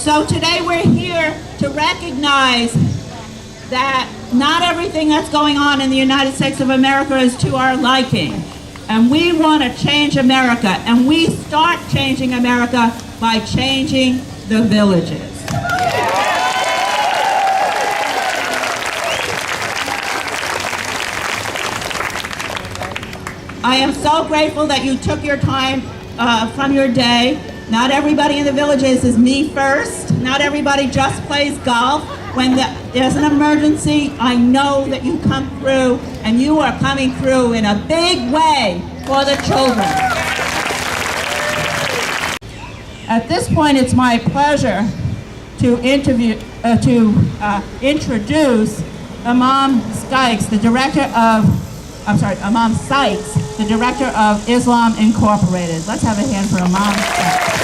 So today we're here to recognize that not everything that's going on in the United States of America is to our liking. And we want to change America. And we start changing America by changing the villages. I am so grateful that you took your time from your day. Not everybody in the villages is me first. Not everybody just plays golf. When there's an emergency, I know that you come through, and you are coming through in a big way for the children. At this point, it's my pleasure to introduce Imam Sykes, the director of Islam Incorporated. Let's have a hand for Imam Sykes.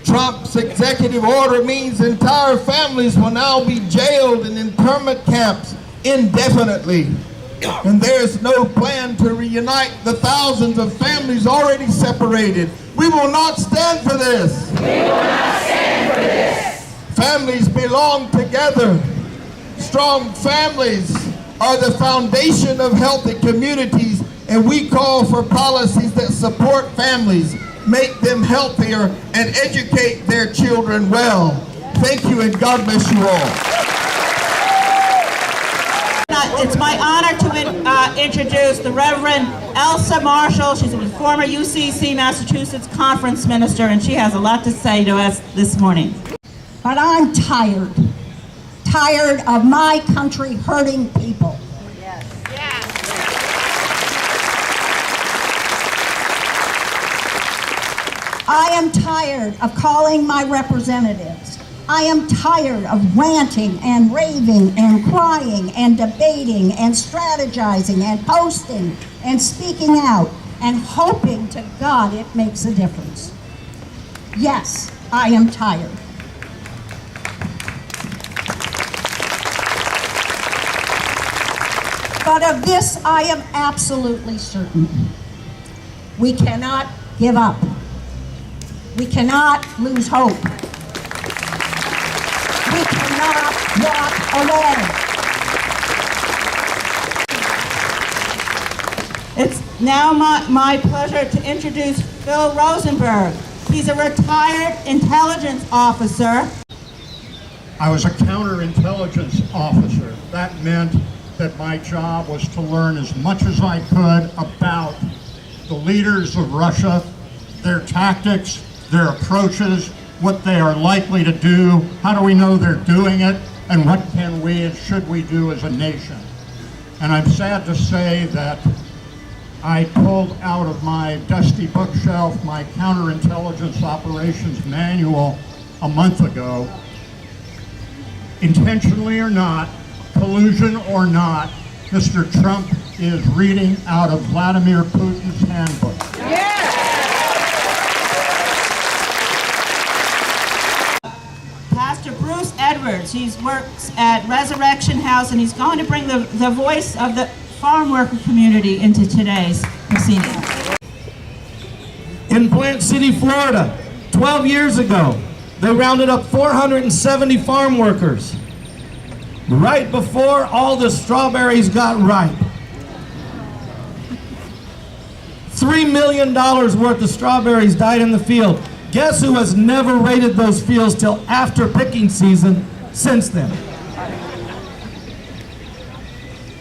Trump's executive order means entire families will now be jailed in internment camps indefinitely. And there's no plan to reunite the thousands of families already separated. We will not stand for this. We will not stand for this. Families belong together. Strong families are the foundation of healthy communities, and we call for policies that support families, make them healthier, and educate their children well. Thank you, and God bless you all. It's my honor to introduce the Reverend Elsa Marshall. She's a former UCC Massachusetts conference minister, and she has a lot to say to us this morning. But I'm tired of my country hurting people. Yes. I am tired of calling my representatives. I am tired of ranting and raving and crying and debating and strategizing and posting and speaking out and hoping to God it makes a difference. Yes, I am tired. But of this I am absolutely certain. We cannot give up. We cannot lose hope. We cannot walk away. It's now my pleasure to introduce Phil Rosenberg. He's a retired intelligence officer. I was a counterintelligence officer. That meant that my job was to learn as much as I could about the leaders of Russia, their tactics, their approaches, what they are likely to do, how do we know they're doing it, and what can we and should we do as a nation. And I'm sad to say that I pulled out of my dusty bookshelf my counterintelligence operations manual a month ago. Intentionally or not, collusion or not, Mr. Trump is reading out of Vladimir Putin's handbook. Pastor Bruce Edwards, he works at Resurrection House, and he's going to bring the voice of the farm worker community into today's proceeding. In Plant City, Florida, 12 years ago, they rounded up 470 farm workers right before all the strawberries got ripe. $3 million worth of strawberries died in the field. Guess who has never raided those fields till after picking season since then?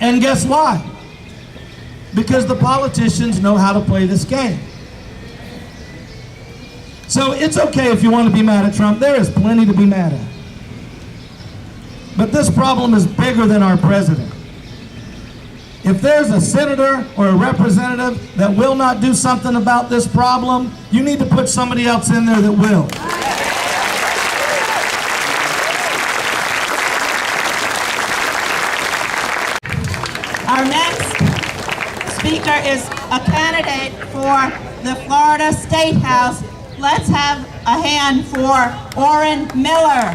And guess why? Because the politicians know how to play this game. So it's okay if you want to be mad at Trump. There is plenty to be mad at. But this problem is bigger than our president. If there's a senator or a representative that will not do something about this problem, you need to put somebody else in there that will. Our next speaker is a candidate for the Florida State House. Let's have a hand for Orrin Miller.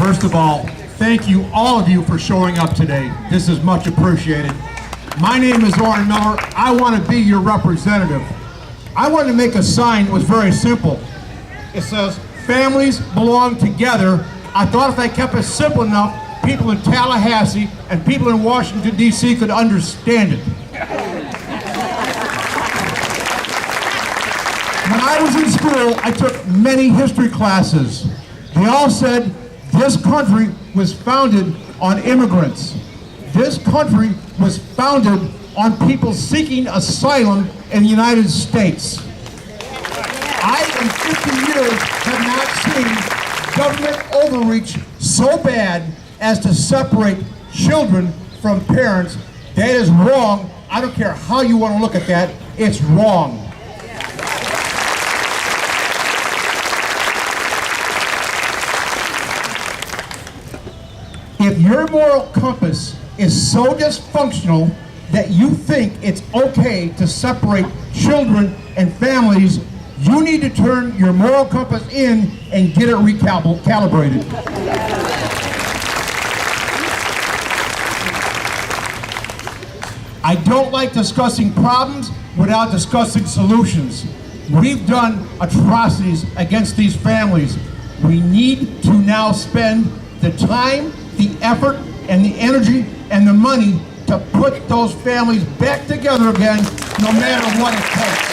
First of all, thank you, all of you, for showing up today. This is much appreciated. My name is Orrin Miller. I want to be your representative. I wanted to make a sign that was very simple. It says, families belong together. I thought if I kept it simple enough, people in Tallahassee and people in Washington, D.C. could understand it. When I was in school, I took many history classes. They all said this country was founded on immigrants. This country was founded on people seeking asylum in the United States. I, in 50 years, have not seen government overreach so bad as to separate children from parents. That is wrong. I don't care how you want to look at that. It's wrong. If your moral compass is so dysfunctional that you think it's okay to separate children and families, you need to turn your moral compass in and get it recalibrated. I don't like discussing problems without discussing solutions. We've done atrocities against these families. We need to now spend the time, the effort, and the energy, and the money to put those families back together again, no matter what it takes.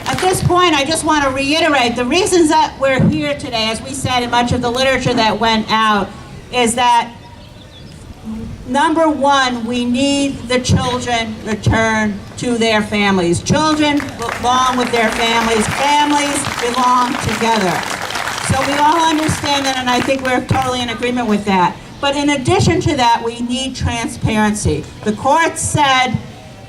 At this point, I just want to reiterate the reasons that we're here today, as we said in much of the literature that went out, is that number one, we need the children returned to their families. Children belong with their families. Families belong together. So we all understand that, and I think we're totally in agreement with that. But in addition to that, we need transparency. The court said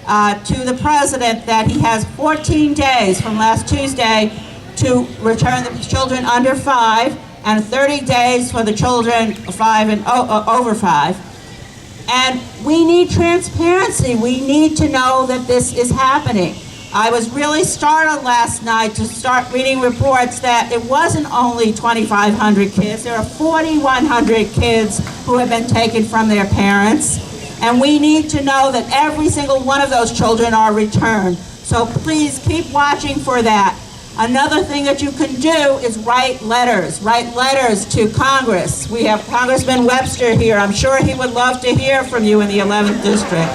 to the president that he has 14 days from last Tuesday to return the children under 5 and 30 days for the children 5 and over 5. And we need transparency. We need to know that this is happening. I was really startled last night to start reading reports that it wasn't only 2,500 kids. There are 4,100 kids who have been taken from their parents. And we need to know that every single one of those children are returned. So please keep watching for that. Another thing that you can do is write letters. Write letters to Congress. We have Congressman Webster here. I'm sure he would love to hear from you in the 11th District.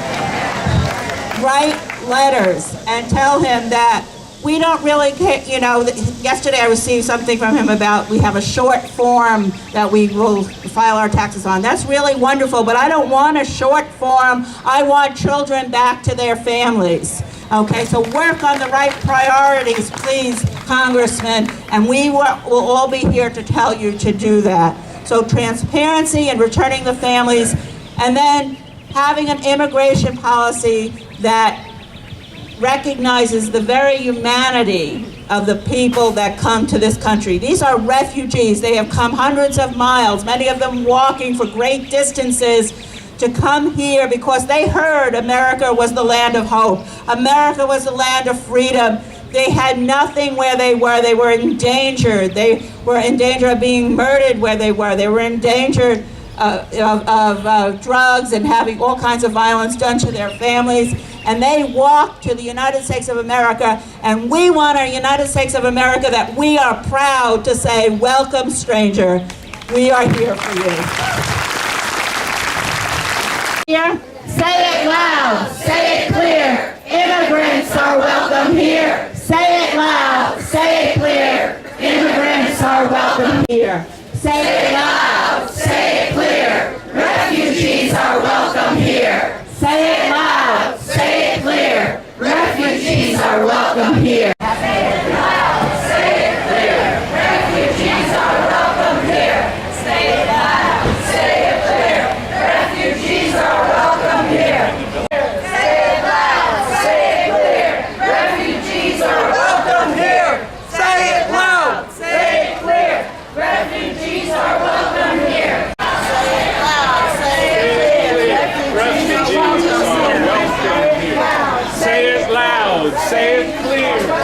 Write letters and tell him that we don't really care. You know, yesterday I received something from him about we have a short form that we will file our taxes on. That's really wonderful, but I don't want a short form. I want children back to their families. Okay, so work on the right priorities, please, Congressman, and we will all be here to tell you to do that. So transparency and returning the families, and then having an immigration policy that recognizes the very humanity of the people that come to this country. These are refugees. They have come hundreds of miles, many of them walking for great distances to come here because they heard America was the land of hope. America was the land of freedom. They had nothing where they were. They were endangered. They were in danger of being murdered where they were. They were in danger of drugs and having all kinds of violence done to their families. And they walked to the United States of America, and we want a United States of America that we are proud to say, welcome, stranger. We are here for you. Here, say it loud, say it clear. Immigrants are welcome here. Say it loud, say it clear. Immigrants are welcome here. Say it loud, say it clear. Refugees are welcome here. Say it loud, say it clear. Refugees are welcome here. Say it loud, say it clear. Refugees are welcome here. Say it loud, say it clear. Refugees are welcome here. Say it loud, say it clear. Refugees are welcome here. Say it loud, say it clear. Refugees are welcome here. Say it loud, say it clear. Refugees are welcome here. Say it loud, say it clear.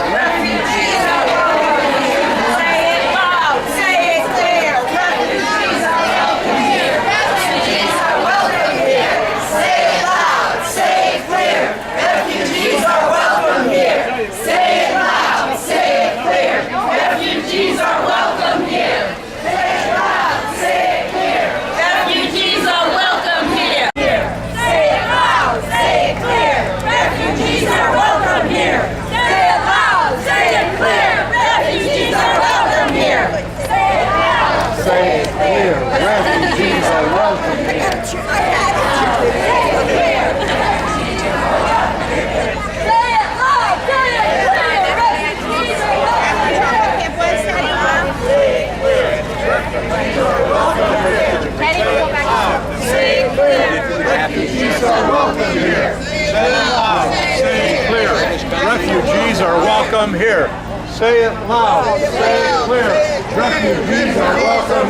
welcome here. Say it loud. Say it clear. Refugees are welcome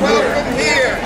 here.